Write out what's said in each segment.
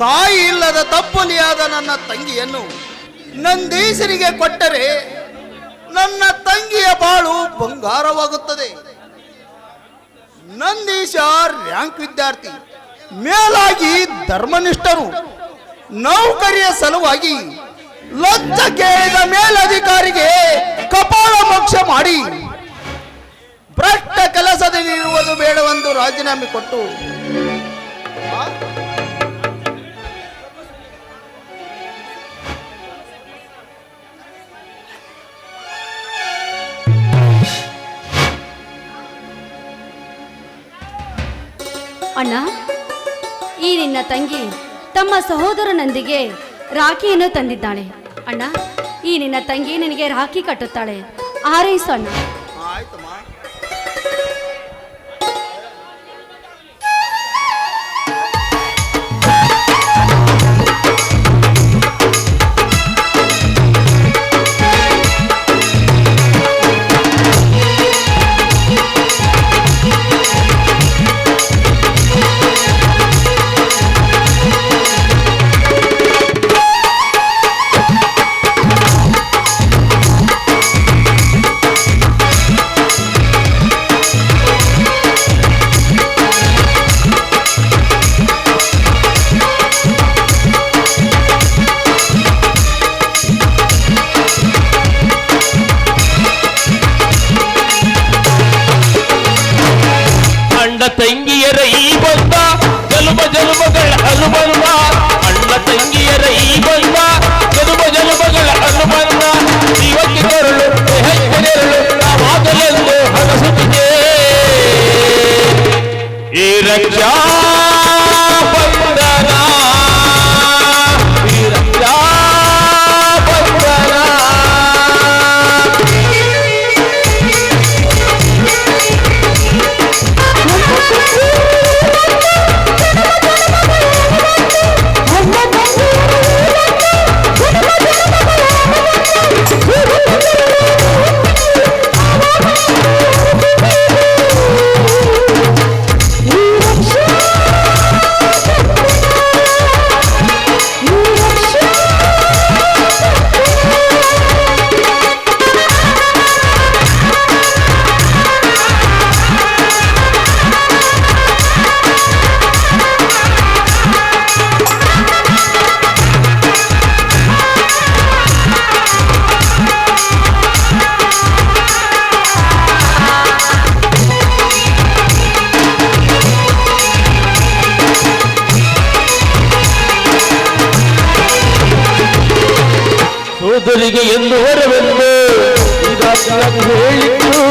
ತಾಯಿ ಇಲ್ಲದ ತಪ್ಪುಲಿಯಾದ ನನ್ನ ತಂಗಿಯನ್ನು ನಂದೀಶನಿಗೆ ಕೊಟ್ಟರೆ ನನ್ನ ತಂಗಿಯ ಬಾಳು ಬಂಗಾರವಾಗುತ್ತದೆ. ನಂದೀಶ ರ್ಯಾಂಕ್ ವಿದ್ಯಾರ್ಥಿ, ಮೇಲಾಗಿ ಧರ್ಮನಿಷ್ಠರು, ನೌಕರಿಯ ಸಲುವಾಗಿ ಲಂಚ ಕೇಳಿದ ಮೇಲಧಿಕಾರಿಗೆ ಕಪಾಳ ಮೋಕ್ಷ ಮಾಡಿ ಭ್ರಷ್ಟ ಕೆಲಸದಲ್ಲಿರುವುದು ಬೇಡವೆಂದು ರಾಜೀನಾಮೆ ಕೊಟ್ಟು ಅಣ್ಣ, ಈ ನಿನ್ನ ತಂಗಿ ತಮ್ಮ ಸಹೋದರನೊಂದಿಗೆ ರಾಖಿಯನ್ನು ತಂದಿದ್ದಾಳೆ. ಅಣ್ಣ, ಈ ನಿನ್ನ ತಂಗಿ ನಿನಗೆ ರಾಖಿ ಕಟ್ಟುತ್ತಾಳೆ. ಹಾರೈಸು ಅಣ್ಣ. ಆಯ್ತಮ್ಮ. ತಂಗಿಯರ ಈ ಬಂದ ಜಲುಬ ಜಲುಬಗಳ ಅನುಬಂಧ, ಅಣ್ಣ ತಂಗಿಯರ ಈ ಬಂದ ಜಲುಬ ಜಲುಬಗಳ ಅನುಬಂಧ, ಜೀವಕ್ಕೆ ನೆರಳು ದೇಹಕ್ಕೆ ನೆರಳು ನಾವಾಗಲೆಂದು ಹರಸುತ್ತಿದೆ ಈ ರಕ್ಷಾ ಬಂಧನ, ಈ ರಕ್ಷಾ ಬಂಧನ. ಸೋದರಿಗೆ ಎಂದು ಹೊರವೆಂದು ಇದಾಗಿ ಹೇಳಿದ್ದು,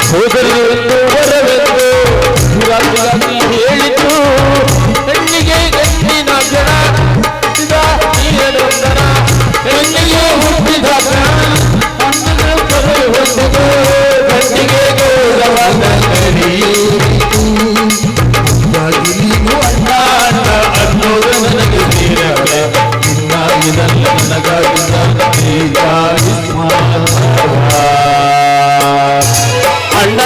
ಸೋದರಿಗೆ ಎಂದು ಹೊರವೆಂದು ಇದಾಗಿ ಹೇಳಿದ್ದು, ಹೆಣ್ಣಿಗೆ ಗಂಡಿನ ಜನ ನೀರನಂದನ, ಹೆಣ್ಣಿಗೆ ಹುಟ್ಟಿದ ಹೆಣ್ಣಿಗೆ ಕರೆದು ಹೊಂದಿದೆ ಗಂಡಿಗೆ ಗೌರವ ನಗರಿ ಅನ್ನೋದು ನನಗೆ ಸೇರಲ್ಲ ಇನ್ನಾಗಿದಲ್ಲ ಅಣ್ಣ.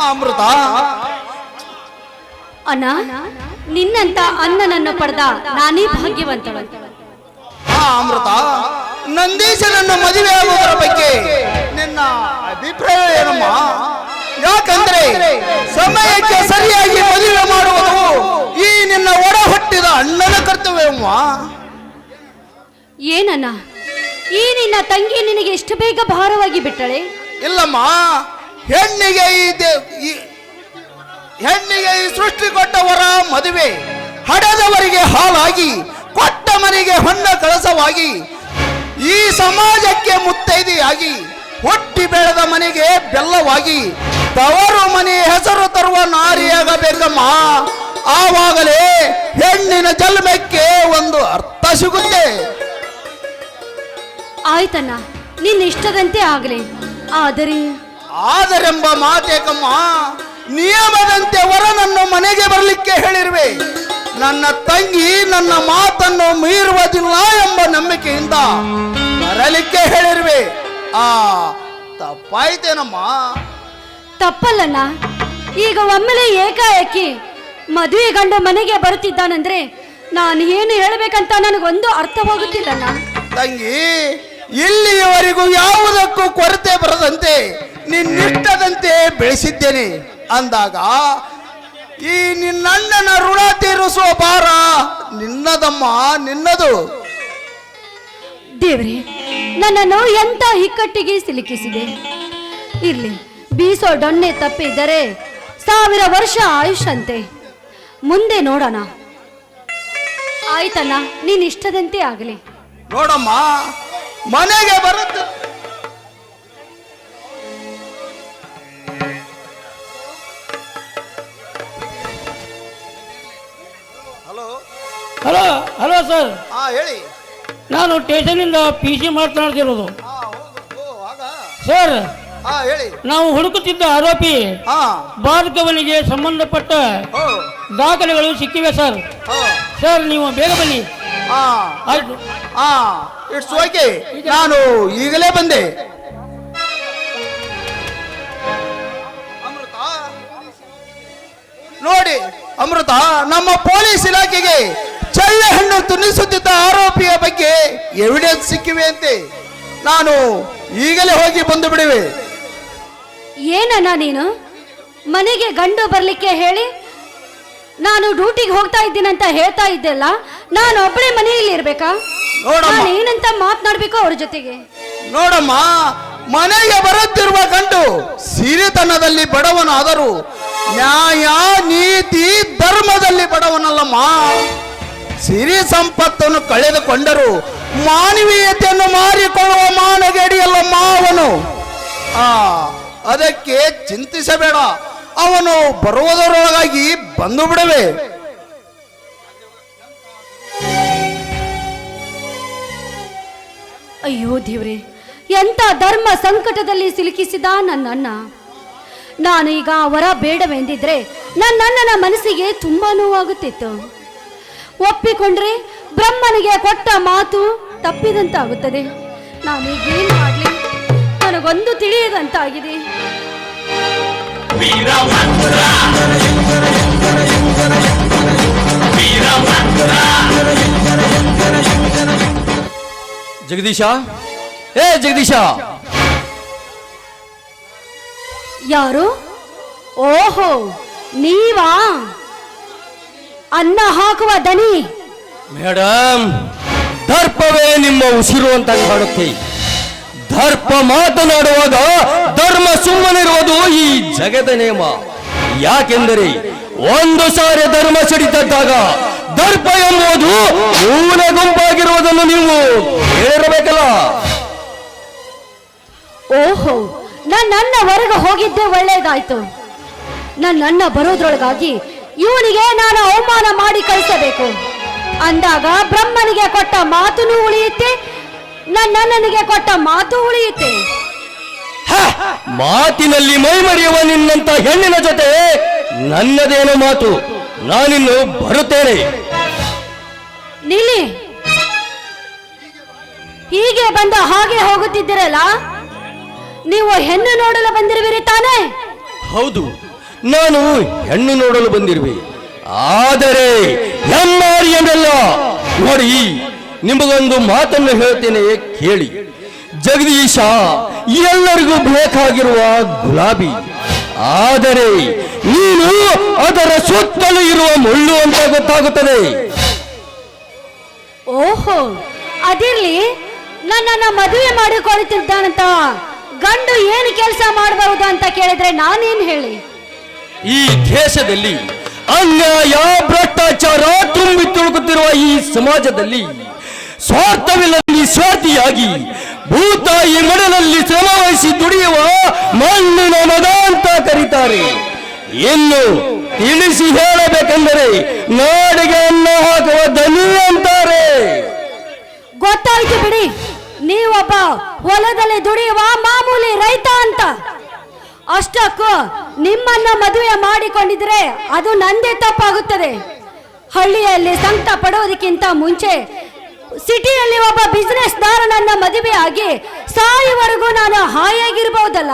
ಅಮೃತ, ಅಣ್ಣ, ನಿನ್ನಂತ ಅಣ್ಣನನ್ನು ಪಡೆದ ನಾನೇ ಭಾಗ್ಯವಂತಳು. ಅಮೃತ, ನಂದೀಶನನ್ನು ಮದುವೆ ಆಗುವುದರ ಬಗ್ಗೆ ನಿನ್ನ ಅಭಿಪ್ರಾಯ ಏನಮ್ಮ? ಯಾಕಂದ್ರೆ ಸಮಯಕ್ಕೆ ಸರಿಯಾಗಿ ಮದುವೆ ಮಾಡುವುದು ಈ ನಿನ್ನ ಒಡ ಹುಟ್ಟಿದ ಅಣ್ಣನ ಕರ್ತವ್ಯಮ್ಮ. ಏನಣ್ಣ, ಈ ನಿನ್ನ ತಂಗಿ ನಿನಗೆ ಎಷ್ಟು ಬೇಗ ಭಾರವಾಗಿ ಬಿಟ್ಟಳೆ? ಇಲ್ಲಮ್ಮ, ಹೆಣ್ಣಿಗೆ ಈ ಸೃಷ್ಟಿ ಕೊಟ್ಟವರ ಮದುವೆ ಹಡೆದವರಿಗೆ ಹಾಲಾಗಿ ಕೊಟ್ಟ ಮನೆಗೆ ಹೊನ್ನ ಕಳಸವಾಗಿ ಈ ಸಮಾಜಕ್ಕೆ ಮುತ್ತೈದೆಯಾಗಿ ಹುಟ್ಟಿ ಬೆಳೆದ ಮನೆಗೆ ಬೆಲ್ಲವಾಗಿ ತವರು ಮನೆ ಹೆಸರು ತರುವ ನಾರಿಯಾಗಬೇಕಮ್ಮ. ಆವಾಗಲೇ ಹೆಣ್ಣಿನ ಜನ್ಮಕ್ಕೆ ಒಂದು ಅರ್ಥ ಸಿಗುತ್ತೆ. ಆಯ್ತಣ್ಣ, ನಿನ್ನ ಇಷ್ಟದಂತೆ ಆಗಲಿ. ಆದರೆಂಬ ಮಾತೇಕಮ್ಮ, ನಿಯಮದಂತೆ ವರನನ್ನು ಮನೆಗೆ ಬರಲಿಕ್ಕೆ ಹೇಳಿರುವೆ. ನನ್ನ ತಂಗಿ ನನ್ನ ಮಾತನ್ನು ಮೀರುವುದಿಲ್ಲ ಎಂಬ ನಂಬಿಕೆಯಿಂದ ಬರಲಿಕ್ಕೆ ಹೇಳಿರುವೆ. ತಪ್ಪಾಯ್ತೇನಮ್ಮ? ತಪ್ಪಲ್ಲಣ್ಣ. ಈಗ ಒಮ್ಮೆಲೆ ಏಕಾಏಕಿ ಮದುವೆ ಗಂಡ ಮನೆಗೆ ಬರುತ್ತಿದ್ದಾನಂದ್ರೆ ನಾನು ಏನು ಹೇಳಬೇಕಂತ ನನಗೊಂದು ಅರ್ಥವಾಗುತ್ತಿಲ್ಲಣ್ಣ. ತಂಗಿ, ಇಲ್ಲಿಯವರೆಗೂ ಯಾವುದಕ್ಕೂ ಕೊರತೆ ಬರದಂತೆ ನಿನ್ನಿಷ್ಟದಂತೆ ಬೆಳೆಸಿದ್ದೇನೆ ಅಂದಾಗ ಈ ನಿನ್ನಣ್ಣನ ಋಣ ತೀರಿಸುವ ಭಾರ ನಿನ್ನದಮ್ಮ, ನಿನ್ನದು. ದೇವ್ರೆ, ನನ್ನನ್ನು ಎಂತ ಹಿಕ್ಕಟ್ಟಿಗೆ ಸಿಲುಕಿಸಿದೆ. ಇರ್ಲಿ, ಬೀಸೋ ಡೊನ್ನೆ ತಪ್ಪಿದ್ದರೆ 1000 ವರ್ಷ ಆಯುಷಂತೆ. ಮುಂದೆ ನೋಡೋಣ. ಆಯ್ತಣ್ಣ, ನೀನ್ ಇಷ್ಟದಂತೆ ಆಗಲಿ. ನೋಡಮ್ಮ, ಮನೆಗೆ ಬರುತ್ತೆ. ಹಲೋ ಹಲೋ ಸರ್, ಹೇಳಿ. ನಾನು ಸ್ಟೇಷನಿಂದ PC ಮಾತನಾಡ್ತಿರೋದು ಆಗ ಸರ್. ಹೇಳಿ. ನಾವು ಹುಡುಕುತ್ತಿದ್ದ ಆರೋಪಿ ಭಾರ್ಗವನಿಗೆ ಸಂಬಂಧಪಟ್ಟ ದಾಖಲೆಗಳು ಸಿಕ್ಕಿವೆ ಸರ್. ಸರ್, ನೀವು ಬೇಗ ಬನ್ನಿ. ಆಯ್ತು. ಇಟ್ಸ್ ಓಕೆ, ನಾನು ಈಗಲೇ ಬಂದೆ. ನೋಡಿ ಅಮೃತ, ನಮ್ಮ ಪೊಲೀಸ್ ಇಲಾಖೆಗೆ ಚಳ್ಳೆ ಹಣ್ಣು ತುನಿಸುತ್ತಿದ್ದ ಆರೋಪಿಯ ಬಗ್ಗೆ ಎವಿಡೆನ್ಸ್ ಸಿಕ್ಕಿವೆ ಅಂತೆ. ನಾನು ಈಗಲೇ ಹೋಗಿ ಬಂದು ಬಿಡುವೆ. ಏನಣ್ಣ ನೀನು? ಮನೆಗೆ ಗಂಡು ಬರ್ಲಿಕ್ಕೆ ಹೇಳಿ ನಾನು ಡ್ಯೂಟಿಗೆ ಹೋಗ್ತಾ ಇದ್ದೀನಂತ ಹೇಳ್ತಾ ಇದ್ದೆಲ್ಲ, ನಾನು ಒಬ್ಬಳೇ ಮನೆಯಲ್ಲಿ ಇರ್ಬೇಕಾ? ನೋಡಮ್ಮ, ಏನಂತ ಮಾತನಾಡ್ಬೇಕು ಅವ್ರ ಜೊತೆಗೆ? ನೋಡಮ್ಮ, ಮನೆಗೆ ಬರುತ್ತಿರುವ ಗಂಡು ಸಿರಿತನದಲ್ಲಿ ಬಡವನಾದರೂ ನ್ಯಾಯ ನೀತಿ ಧರ್ಮದಲ್ಲಿ ಬಡವನಲ್ಲಮ್ಮ. ಸಿರಿ ಸಂಪತ್ತನ್ನು ಕಳೆದುಕೊಂಡರೂ ಮಾನವೀಯತೆಯನ್ನು ಮಾರಿಕೊಳ್ಳುವ ಮಾನಗೇಡಿಯಲ್ಲಮ್ಮ ಅವನು. ಅದಕ್ಕೆ ಚಿಂತಿಸಬೇಡ, ಅವನು ಬರುವುದರೊಳಗಾಗಿ ಬಂದು ಬಿಡುವೆ. ಅಯ್ಯೋ ದೇವ್ರೆ, ಎಂತ ಧರ್ಮ ಸಂಕಟದಲ್ಲಿ ಸಿಲುಕಿಸಿದ ನನ್ನಣ್ಣ. ನಾನು ಈಗ ವರ ಬೇಡವೆಂದಿದ್ರೆ ನನ್ನಣ್ಣನ ಮನಸ್ಸಿಗೆ ತುಂಬಾ ನೋವಾಗುತ್ತಿತ್ತು. ಒಪ್ಪಿಕೊಂಡ್ರೆ ಬ್ರಹ್ಮನಿಗೆ ಕೊಟ್ಟ ಮಾತು ತಪ್ಪಿದಂತಾಗುತ್ತದೆ. ನಾನೀಗೇನು ಮಾಡಲಿ? ನನಗೊಂದು ತಿಳಿಯದಂತಾಗಿದೆ. ಜಗದೀಶ, ಜಗದೀಶ. ಯಾರು? ಓಹೋ, ನೀವಾ? ಅನ್ನ ಹಾಕುವ ದನಿ. ಮೇಡಮ್, ದರ್ಪವೇ ನಿಮ್ಮ ಉಸಿರು ಅಂತ ಕಾಣುತ್ತೆ. ದರ್ಪ ಮಾತನಾಡುವಾಗ ಧರ್ಮ ಸುಮ್ಮನಿರುವುದು ಈ ಜಗದ ನೇಮ. ಯಾಕೆಂದರೆ ಒಂದು ಸಾರಿ ಧರ್ಮ ಸಿಡಿತದ್ದಾಗ ದರ್ಪ ಎಂಬುದು ಮೂಲ ಗುಂಪಾಗಿರುವುದನ್ನು ನೀವು ಹೇಳಿರಬೇಕಲ್ಲ. ಓಹೋ, ನನ್ನ ಹೊರಗೆ ಹೋಗಿದ್ದೆ ಒಳ್ಳೇದಾಯ್ತು. ನನ್ನ ಬರೋದ್ರೊಳಗಾಗಿ ಇವನಿಗೆ ನಾನು ಅವಮಾನ ಮಾಡಿ ಕಳಿಸಬೇಕು ಅಂದಾಗ ಬ್ರಹ್ಮನಿಗೆ ಕೊಟ್ಟ ಮಾತುನು ಉಳಿಯುತ್ತೆ, ನನ್ನನಿಗೆ ಕೊಟ್ಟ ಮಾತು ಉಳಿಯುತ್ತೆ. ಮಾತಿನಲ್ಲಿ ಮೈಮರೆಯುವ ನಿನ್ನಂತ ಹೆಣ್ಣಿನ ಜೊತೆ ನನ್ನದೇನೋ ಮಾತು. ನಾನಿನ್ನು ಬರುತ್ತೇನೆ. ನಿಲ್ಲಿ, ಹೀಗೆ ಬಂದ ಹಾಗೆ ಹೋಗುತ್ತಿದ್ದೀರಲ್ಲ, ನೀವು ಹೆಣ್ಣು ನೋಡಲು ಬಂದಿರುವಿರಿ ತಾನೇ? ಹೌದು, ನಾನು ಹೆಣ್ಣು ನೋಡಲು ಬಂದಿರುವೆ. ಆದರೆ ಹೆಣ್ಣಾರಿ ಎಂದಲ್ಲ. ನೋಡಿ, ನಿಮಗೊಂದು ಮಾತನ್ನು ಹೇಳ್ತೇನೆ, ಕೇಳಿ. ಜಗದೀಶ ಎಲ್ಲರಿಗೂ ಬೇಕಾಗಿರುವ ಗುಲಾಬಿ, ಆದರೆ ನೀನು ಅದರ ಸುತ್ತಲೂ ಇರುವ ಮುಳ್ಳು ಅಂತ ಗೊತ್ತಾಗುತ್ತದೆ. ಓಹೋ, ಅದಿರ್ಲಿ, ನನ್ನನ್ನ ಮದುವೆ ಮಾಡಿಕೊಳ್ಳುತ್ತಿದ್ದಾನಂತ ಗಂಡು ಏನು ಕೆಲಸ ಮಾಡಬಹುದು ಅಂತ ಕೇಳಿದ್ರೆ ನಾನೇನು ಹೇಳಿ? ಈ ದೇಶದಲ್ಲಿ ಅನ್ಯಾಯ ಭ್ರಷ್ಟಾಚಾರ ತುಂಬಿ ತುಳುಕುತ್ತಿರುವ ಈ ಸಮಾಜದಲ್ಲಿ ಸ್ವಾರ್ಥವಿಲ್ಲದೆ ನಿಸ್ವಾರ್ಥಿಯಾಗಿ ಭೂತಾಯಿ ಮಡಲಲ್ಲಿ ಶ್ರಮವಹಿಸಿ ದುಡಿಯುವ ಮಣ್ಣಿನ ಮಗ ಅಂತ ಕರೀತಾರೆ. ಇನ್ನು ತಿಳಿಸಿ ಹೇಳಬೇಕೆಂದರೆ ನಾಡಿಗೆ ಅನ್ನ ಹಾಕುವ ದನಿ ಅಂತಾರೆ. ಗೊತ್ತಾಯ್ತು ಬಿಡಿ, ನೀವೊಬ್ಬ ಹೊಲದಲ್ಲಿ ದುಡಿಯುವ ಮಾಮೂಲಿ ರೈತ ಅಂತ. ಅಷ್ಟಕ್ಕೂ ನಿಮ್ಮನ್ನ ಮದುವೆ ಮಾಡಿಕೊಂಡಿದ್ರೆ ಅದು ನಂದೇ ತಪ್ಪಾಗುತ್ತದೆ. ಹಳ್ಳಿಯಲ್ಲಿ ಸಂಕಟ ಪಡೋದಕ್ಕಿಂತ ಮುಂಚೆ ಸಿಟಿಯಲ್ಲಿ ಒಬ್ಬ ಬಿಸಿನೆಸ್ ದಾರನನ್ನ ಮದುವೆ ಆಗಿ ಸಾಯುವರೆಗೂ ನಾನು ಹಾಯಾಗಿರ್ಬಹುದಲ್ಲ.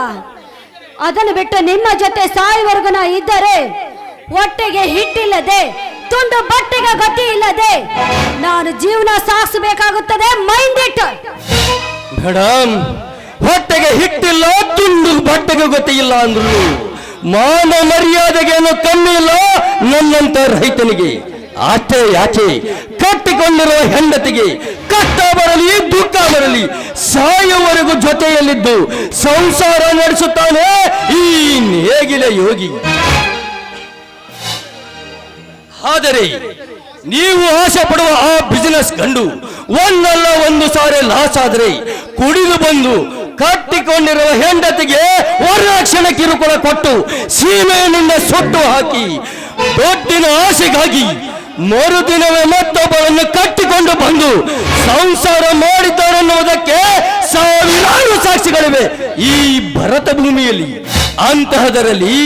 ಅದನ್ನು ಬಿಟ್ಟು ನಿಮ್ಮ ಜೊತೆ ಸಾಯುವರೆಗೂ ನಾ ಇದ್ದರೆ ಹೊಟ್ಟೆಗೆ ಹಿಟ್ಟಿಲ್ಲದೆ ತುಂಡು ಬಟ್ಟೆಗೆ ಗತಿ ಇಲ್ಲದೆ ನಾನು ಜೀವನ ಸಾಗಿಸಬೇಕಾಗುತ್ತದೆ. Mind it. ಮೇಡಮ್, ಹೊಟ್ಟೆಗೆ ಹಿಟ್ಟಿಲ್ಲ, ತುಂಡು ಬಟ್ಟೆಗೆ ಗೊತ್ತಿಲ್ಲ ಅಂದ್ರು ಮಾನ ಮರ್ಯಾದೆಗೇನು ಕಮ್ಮಿ ಇಲ್ಲ ನನ್ನಂತ ರೈತನಿಗೆ. ಅಷ್ಟೇ ಯಾಕೆ ಕಟ್ಟಿಕೊಂಡಿರುವ ಹೆಂಡತಿಗೆ ಕಷ್ಟ ಬರಲಿ ದುಃಖ ಬರಲಿ ಸಾಯುವವರೆಗೂ ಜೊತೆಯಲ್ಲಿದ್ದು ಸಂಸಾರ ನಡೆಸುತ್ತಾನೆ ಈ ನೇಗಿಲ ಯೋಗಿ. ಆದರೆ ನೀವು ಆಸೆ ಪಡುವ ಆ ಬಿಸಿನೆಸ್ ಗಂಡು ಒಂದಲ್ಲ ಒಂದು ಸಾರಿ ಲಾಸ್ ಆದ್ರೆ ಕುಡಿದು ಬಂದು ಕಟ್ಟಿಕೊಂಡಿರುವ ಹೆಂಡತಿಗೆ ವರದಕ್ಷಿಣೆ ಕಿರುಕುಳ ಕೊಟ್ಟು ಸೀಮೆಯಿಂದ ಸುಟ್ಟು ಹಾಕಿ ದೊಡ್ಡಿನ ಆಸೆಗಾಗಿ ಮರುದಿನವೇ ಮತ್ತೊಬ್ಬರನ್ನು ಕಟ್ಟಿಕೊಂಡು ಬಂದು ಸಂಸಾರ ಮಾಡಿದ್ದಾರೆನ್ನುವುದಕ್ಕೆ ಸಾವಿರಾರು ಸಾಕ್ಷಿಗಳಿವೆ ಈ ಭರತ ಭೂಮಿಯಲ್ಲಿ. ಅಂತಹದರಲ್ಲಿ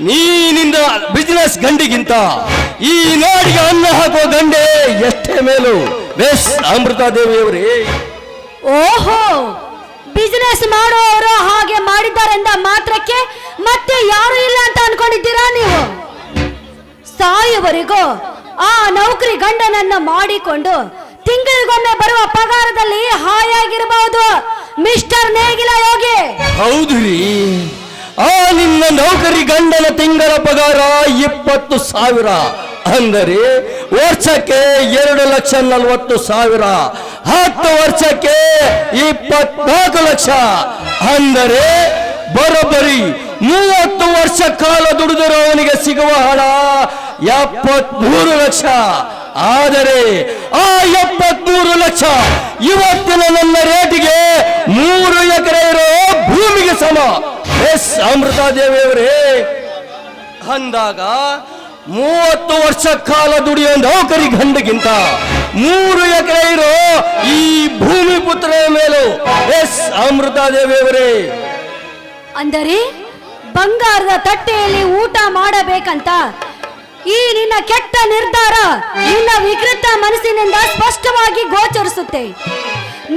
ನೀನಿಂದ ಬಿಸಿನೆಸ್ ಗಂಡಿಗಿಂತ ಈ ನಾಡಿಗೆ ಅನ್ನ ಹಾಕುವ ಗಂಡೆ ಎಷ್ಟೇ ಮೇಲು. ಬೆಸ್ ಅಮೃತಾದೇವಿಯವರೇ. ಓಹೋ, ಬಿಸಿನೆಸ್ ಮಾಡುವವರು ಹಾಗೆ ಮಾಡಿದ್ದಾರೆಂದ ಮಾತ್ರಕ್ಕೆ ಮತ್ತೆ ಯಾರು ಇಲ್ಲ ಅಂತ ಅನ್ಕೊಂಡಿದ್ದೀರಾ ನೀವು? ಸಾಯುವರೆಗೂ ಆ ನೌಕರಿ ಗಂಡನನ್ನ ಮಾಡಿಕೊಂಡು ತಿಂಗಳಿಗೊಮ್ಮೆ ಬರುವ ಪಗಾರದಲ್ಲಿ ಹಾಯಾಗಿರಬಹುದು ಮಿಸ್ಟರ್ ನೇಗಿಲ ಯೋಗಿ. ಹೌದು ರೀ, ಆ ನಿನ್ನ ನೌಕರಿ ಗಂಡನ ತಿಂಗಳ ಪಗಾರ 20,000 ಅಂದರೆ ವರ್ಷಕ್ಕೆ 2,40,000. 10 ವರ್ಷಕ್ಕೆ 24 ಲಕ್ಷ ಅಂದರೆ ಬರೋಬ್ಬರಿ 30 ವರ್ಷ ಕಾಲ ದುಡಿದರೂ ಅವನಿಗೆ ಸಿಗುವ ಹಣ 73 ಲಕ್ಷ. ಆದರೆ ಆ 73 ಲಕ್ಷ ಇವತ್ತಿನ ನನ್ನ ರೇಟಿಗೆ 3 ಎಕರೆ ಇರೋ ಭೂಮಿಗೆ ಸಮ. ಎಸ್ ಅಮೃತಾದೇವಿಯವರೇ, ಅಂದಾಗ 30 ವರ್ಷ ಕಾಲ ದುಡಿಯೋ ನೌಕರಿ ಗಂಡಗಿಂತ 3 ಎಕರೆ ಇರೋ ಈ ಭೂಮಿ ಪುತ್ರ ಮೇಲೂ. ಎಸ್ ಅಮೃತಾದೇವಿಯವರೇ. ಅಂದರೆ ಬಂಗಾರದ ತಟ್ಟೆಯಲ್ಲಿ ಊಟ ಮಾಡಬೇಕಂತ ಈ ನಿನ್ನ ಕೆಟ್ಟ ನಿರ್ಧಾರ ನಿನ್ನ ವಿಕೃತ ಮನಸ್ಸಿನಿಂದ ಸ್ಪಷ್ಟವಾಗಿ ಗೋಚರಿಸುತ್ತೆ.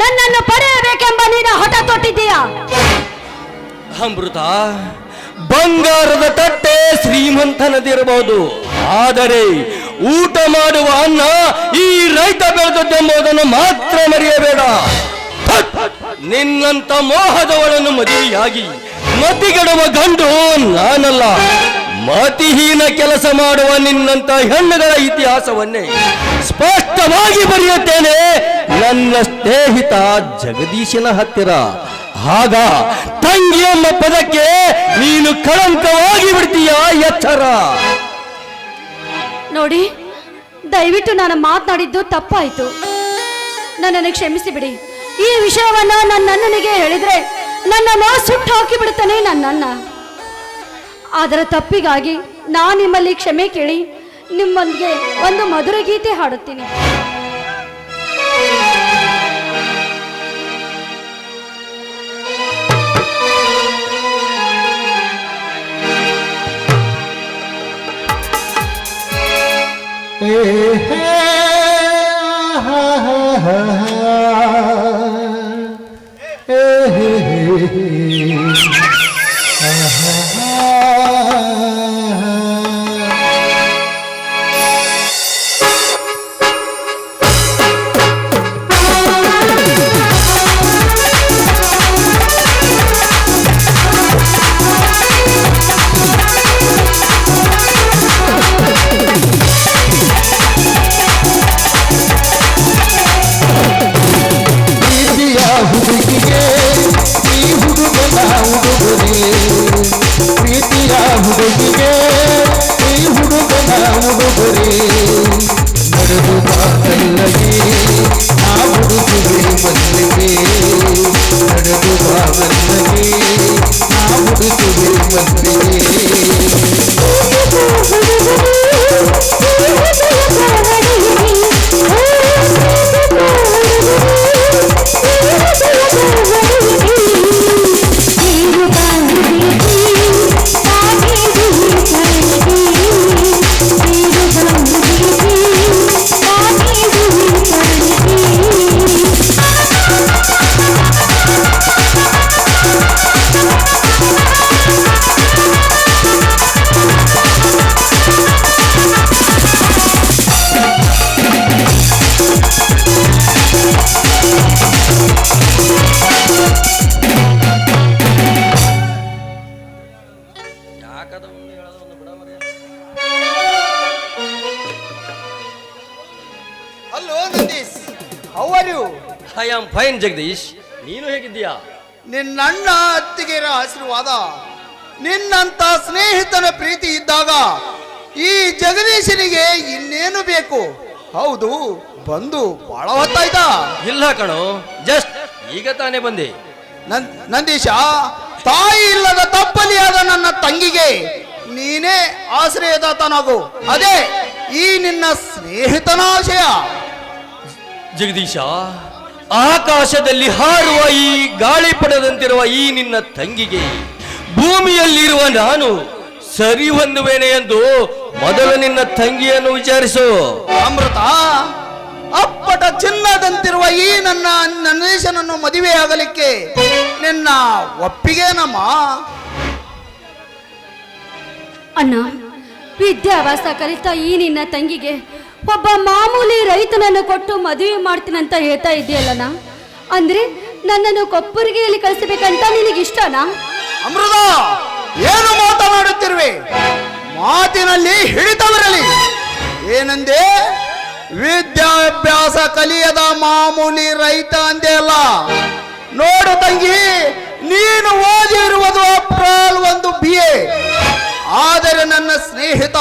ನನ್ನನ್ನು ಪಡೆಯಬೇಕೆಂಬ ನೀನು ಹಠ ತೊಟ್ಟಿದ್ದೀಯಾ? ಅಮೃತ, ಬಂಗಾರದ ತಟ್ಟೆ ಶ್ರೀಮಂತನದಿರಬಹುದು, ಆದರೆ ಊಟ ಮಾಡುವ ಅನ್ನ ಈ ರೈತ ಬೆಳೆದದ್ದೆಂಬುದನ್ನು ಮಾತ್ರ ಮರೆಯಬೇಡ. ನಿನ್ನಂತ ಮೋಹದವಳನ್ನು ಮದುವೆಯಾಗಿ ಮತಿಗೆಡುವ ಗಂಡು ನಾನಲ್ಲ. ಮತಿಹೀನ ಕೆಲಸ ಮಾಡುವ ನಿನ್ನಂತ ಹೆಣ್ಣುಗಳ ಇತಿಹಾಸವನ್ನೇ ಸ್ಪಷ್ಟವಾಗಿ ಬರೆಯುತ್ತೇನೆ ನನ್ನ ಸ್ನೇಹಿತ ಜಗದೀಶನ ಹತ್ತಿರ. ಆಗ ತಂಗಿ ಎಂಬ ಪದಕ್ಕೆ ನೀನು ಕಳಂಕವಾಗಿ ಬಿಡ್ತೀಯ, ಎಚ್ಚರ. ನೋಡಿ, ದಯವಿಟ್ಟು ನಾನು ಮಾತನಾಡಿದ್ದು ತಪ್ಪಾಯಿತು, ನನ್ನನ್ನು ಕ್ಷಮಿಸಿ ಬಿಡಿ. ಈ ವಿಷಯವನ್ನು ನನ್ನ ಅಣ್ಣನಿಗೆ ಹೇಳಿದ್ರೆ ನನ್ನನ್ನು ಸುಟ್ಟು ಹಾಕಿ ಬಿಡುತ್ತಾನೆ ನನ್ನನ್ನ. ಅದರ ತಪ್ಪಿಗಾಗಿ ನಾನು ನಿಮ್ಮಲ್ಲಿ ಕ್ಷಮೆ ಕೇಳಿ ನಿಮ್ಮೊಂದಿಗೆ ಒಂದು ಮಧುರ ಗೀತೆ ಹಾಡುತ್ತೀನಿ. Hello Nandish, how are you? I am fine Jagadish, ನೀನು ಹೇಗಿದ್ದೀಯಾ? ನಿನ್ನಣ್ಣ ಅತ್ತಿಗೆಯರ ಆಶೀರ್ವಾದ, ನಿನ್ನಂತ ಸ್ನೇಹಿತನ ಪ್ರೀತಿ ಇದ್ದಾಗ ಈ ಜಗದೀಶನಿಗೆ ಇನ್ನೇನು ಬೇಕು? ಹೌದು, ಬಂದು ಬಹಳ ಹೊತ್ತಾಯ್ತಾ? ಇಲ್ಲ ಕಣೋ, ಜಸ್ಟ್ ಈಗ ತಾನೇ ಬಂದೆ. ನಂದೀಶ, ತಾಯಿ ಇಲ್ಲದ ತಪ್ಪಲಿಯಾದ ನನ್ನ ತಂಗಿಗೆ ನೀನೇ ಆಶ್ರಯದಾತನಾಗು, ಅದೇ ಈ ನಿನ್ನ ಸ್ನೇಹಿತನ ಆಶಯ. ಜಗದೀಶ, ಆಕಾಶದಲ್ಲಿ ಹಾರುವ ಈ ಗಾಳಿಪಟದಂತಿರುವ ಈ ನಿನ್ನ ತಂಗಿಗೆ ಭೂಮಿಯಲ್ಲಿರುವ ನಾನು ಸರಿ ಹೊಂದುವೇನೆ ಎಂದು ಮೊದಲು ನಿನ್ನ ತಂಗಿಯನ್ನು ವಿಚಾರಿಸು. ಅಮೃತ, ಅಪ್ಪಟ ಚಿನ್ನದಂತಿರುವ ಈ ನನ್ನ ನಂದೀಶನನ್ನು ಮದುವೆಯಾಗಲಿಕ್ಕೆ ನಿನ್ನ ಒಪ್ಪಿಗೆನಮ್ಮ? ಅಣ್ಣ, ವಿದ್ಯಾಭ್ಯಾಸ ಕಲಿತಾ ಈ ನಿನ್ನ ತಂಗಿಗೆ ಒಬ್ಬ ಮಾಮೂಲಿ ರೈತನನ್ನು ಕೊಟ್ಟು ಮದುವೆ ಮಾಡ್ತೀನಂತ ಹೇಳ್ತಾ ಇದೆಯಲ್ಲಣ್ಣ, ಅಂದ್ರೆ ನನ್ನನ್ನು ಕೊಪ್ಪರಿಗೆಯಲ್ಲಿ ಕಳಿಸಬೇಕಂತ ನಿನಗಿಷ್ಟನಾ? ಅಮೃತ, ಏನು ಮಾತನಾಡುತ್ತಿರುವೆ? ಮಾತಿನಲ್ಲಿ ಹಿಡಿತವಿರಲಿ. ಏನಂದೆ? ವಿದ್ಯಾಭ್ಯಾಸ ಕಲಿಯದ ಮಾಮೂಲಿ ರೈತ ಅಂದೆ ಅಲ್ಲ. ನೋಡು ತಂಗಿ, ನೀನು ಓದಿರುವುದು ಅಪ್ರಾಲ್ ಒಂದು BA, ಆದರೆ ನನ್ನ ಸ್ನೇಹಿತ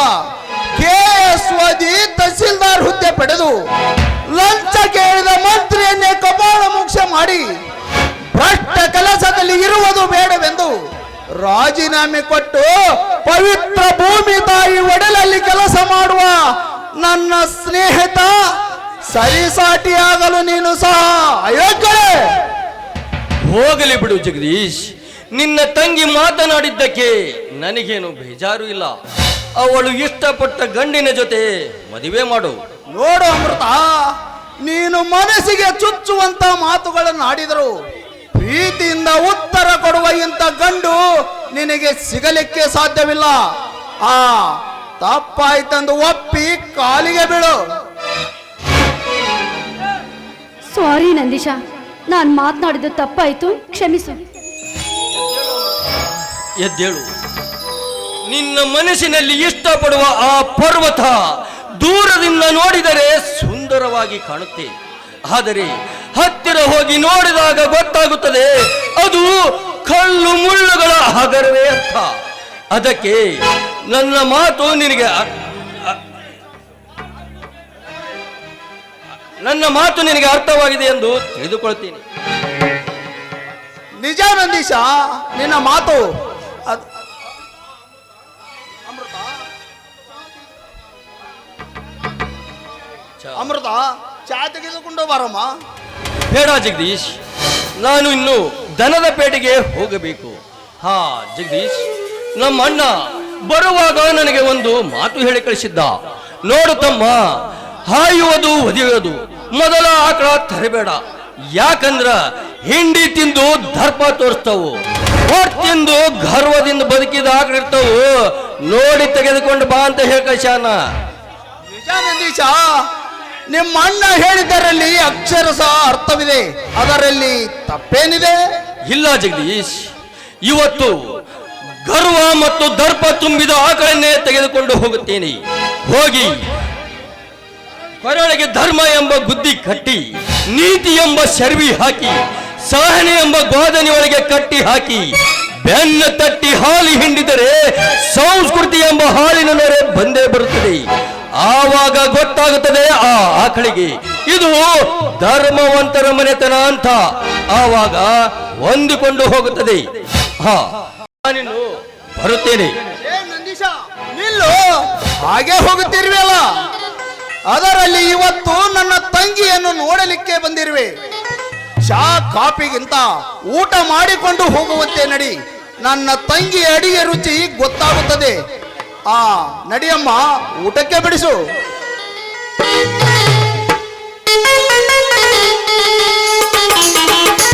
KS ಓದಿ ತಹಸೀಲ್ದಾರ್ ಹುದ್ದೆ ಪಡೆದು ಲಂಚ ಕೇಳಿದ ಮಂತ್ರಿಯನ್ನೇ ಕಪಾಳ ಮೋಕ್ಷ ಮಾಡಿ ಭ್ರಷ್ಟ ಕೆಲಸದಲ್ಲಿ ಇರುವುದು ಬೇಡವೆಂದು ರಾಜೀನಾಮೆ ಕೊಟ್ಟು ಪವಿತ್ರ ಭೂಮಿ ತಾಯಿ ಒಡಲಲ್ಲಿ ಕೆಲಸ ಮಾಡುವ ನನ್ನ ಸ್ನೇಹಿತ ಸರಿಸಾಟಿಯಾಗಲು ನೀನು ಸಹ ಅಯೋಗ್ಯಳೆ. ಹೋಗಲಿ ಬಿಡು ಜಗದೀಶ್, ನಿನ್ನ ತಂಗಿ ಮಾತನಾಡಿದ್ದಕ್ಕೆ ನನಗೇನು ಬೇಜಾರು ಇಲ್ಲ. ಅವಳು ಇಷ್ಟಪಟ್ಟ ಗಂಡಿನ ಜೊತೆ ಮದುವೆ ಮಾಡು. ನೋಡು ಅಮೃತ, ನೀನು ಮನಸ್ಸಿಗೆ ಚುಚ್ಚುವಂತ ಮಾತುಗಳನ್ನು ಆಡಿದರು ಪ್ರೀತಿಯಿಂದ ಉತ್ತರ ಕೊಡುವ ಇಂಥ ಗಂಡು ನಿನಗೆ ಸಿಗಲಿಕ್ಕೆ ಸಾಧ್ಯವಿಲ್ಲ. ತಪ್ಪಾಯ್ತಂದು ಒಪ್ಪಿ ಕಾಲಿಗೆ ಬೀಳು. ಸಾರಿ ನಂದೀಶ, ನಾನು ಮಾತನಾಡಿದ್ದು ತಪ್ಪಾಯ್ತು, ಕ್ಷಮಿಸು. ಎದ್ದೇಳು. ನಿನ್ನ ಮನಸ್ಸಿನಲ್ಲಿ ಇಷ್ಟಪಡುವ ಆ ಪರ್ವತ ದೂರದಿಂದ ನೋಡಿದರೆ ಸುಂದರವಾಗಿ ಕಾಣುತ್ತೆ, ಆದರೆ ಹತ್ತಿರ ಹೋಗಿ ನೋಡಿದಾಗ ಗೊತ್ತಾಗುತ್ತದೆ ಅದು ಕಲ್ಲು ಮುಳ್ಳುಗಳ ಹಗರವೇ ಅಂತ. ಅದಕ್ಕೆ ನನ್ನ ಮಾತು ನಿನಗೆ ಅರ್ಥವಾಗಿದೆ ಎಂದು ತಿಳಿದುಕೊಳ್ತೀನಿ. ನಿಜ ನಂದೀಶ, ನಿನ್ನ ಮಾತು ಅಮೃತ, ಚಾ ತೆಗೆದುಕೊಂಡು ಬರಮ್ಮ. ಬೇಡ ಜಗದೀಶ್, ನಾನು ಇನ್ನು ದನದ ಪೇಟೆಗೆ ಹೋಗಬೇಕು. ಹಾ ಜಗದೀಶ್, ನಮ್ಮ ಅಣ್ಣ ಬರುವಾಗ ನನಗೆ ಒಂದು ಮಾತು ಹೇಳಿ ಕಳಿಸಿದ್ದ. ನೋಡು ತಮ್ಮ, ಹಾಯುವುದು ಒದೆಯುವುದು ಮೊದಲ ಆಕಳ ತರಬೇಡ. ಯಾಕಂದ್ರ ಹಿಂಡಿ ತಿಂದು ದರ್ಪ ತೋರಿಸ್ತವು, ಹೊಟ್ಟು ತಿಂದು ಗರ್ವದಿಂದ ಬದುಕಿದ ಆಕಳಿರ್ತವು. ನೋಡಿ ತೆಗೆದುಕೊಂಡು ಬಾ ಅಂತ ಹೇಳಿ ಕಳಿಸ್ಯಾನ. ನಿಜ ನಂದೀಶ, ನಿಮ್ಮ ಅಣ್ಣ ಹೇಳಿದ್ದರಲ್ಲಿ ಅಕ್ಷರಶಃ ಅರ್ಥವಿದೆ, ಅದರಲ್ಲಿ ತಪ್ಪೇನಿದೆ? ಇಲ್ಲ ಜಗದೀಶ್, ಇವತ್ತು ಗರ್ವ ಮತ್ತು ದರ್ಪ ತುಂಬಿದ ಆಕಳನ್ನೇ ತೆಗೆದುಕೊಂಡು ಹೋಗುತ್ತೇನೆ. ಹೋಗಿ ಕೊರಳಿಗೆ ಧರ್ಮ ಎಂಬ ಗುದ್ದಿ ಕಟ್ಟಿ, ನೀತಿ ಎಂಬ ಶರ್ವಿ ಹಾಕಿ, ಸಹನೆ ಎಂಬ ಗೋದನಿ ಒಳಗೆ ಕಟ್ಟಿ ಹಾಕಿ, ಬೆನ್ನ ತಟ್ಟಿ ಹಾಲು ಹಿಂಡಿದರೆ ಸಂಸ್ಕೃತಿ ಎಂಬ ಹಾಲಿನ ನೊರೆ ಬಂದೇ ಬರುತ್ತದೆ. ಆವಾಗ ಗೊತ್ತಾಗುತ್ತದೆ ಆ ಆಕಳಿಗೆ ಇದು ಧರ್ಮವಂತರ ಮನೆತನ ಅಂತ. ಆವಾಗ ಹೊಂದಿಕೊಂಡು ಹೋಗುತ್ತದೆ. ನಾನಿನ್ನು ಬರುತ್ತೇನೆ. ನಂದೀಶ, ನಿಲ್ಲು, ಹಾಗೆ ಹೋಗುತ್ತಿರುವೆಲ್ಲ. ಅದರಲ್ಲಿ ಇವತ್ತು ನನ್ನ ತಂಗಿಯನ್ನು ನೋಡಲಿಕ್ಕೆ ಬಂದಿರುವೆ. ಚಾ ಕಾಫಿಗಿಂತ ಊಟ ಮಾಡಿಕೊಂಡು ಹೋಗುವಂತೆ ನಡಿ. ನನ್ನ ತಂಗಿ ಅಡಿಗೆ ರುಚಿ ಗೊತ್ತಾಗುತ್ತದೆ. ನಡಿಯಮ್ಮ, ಊಟಕ್ಕೆ ಬಿಡಿಸು.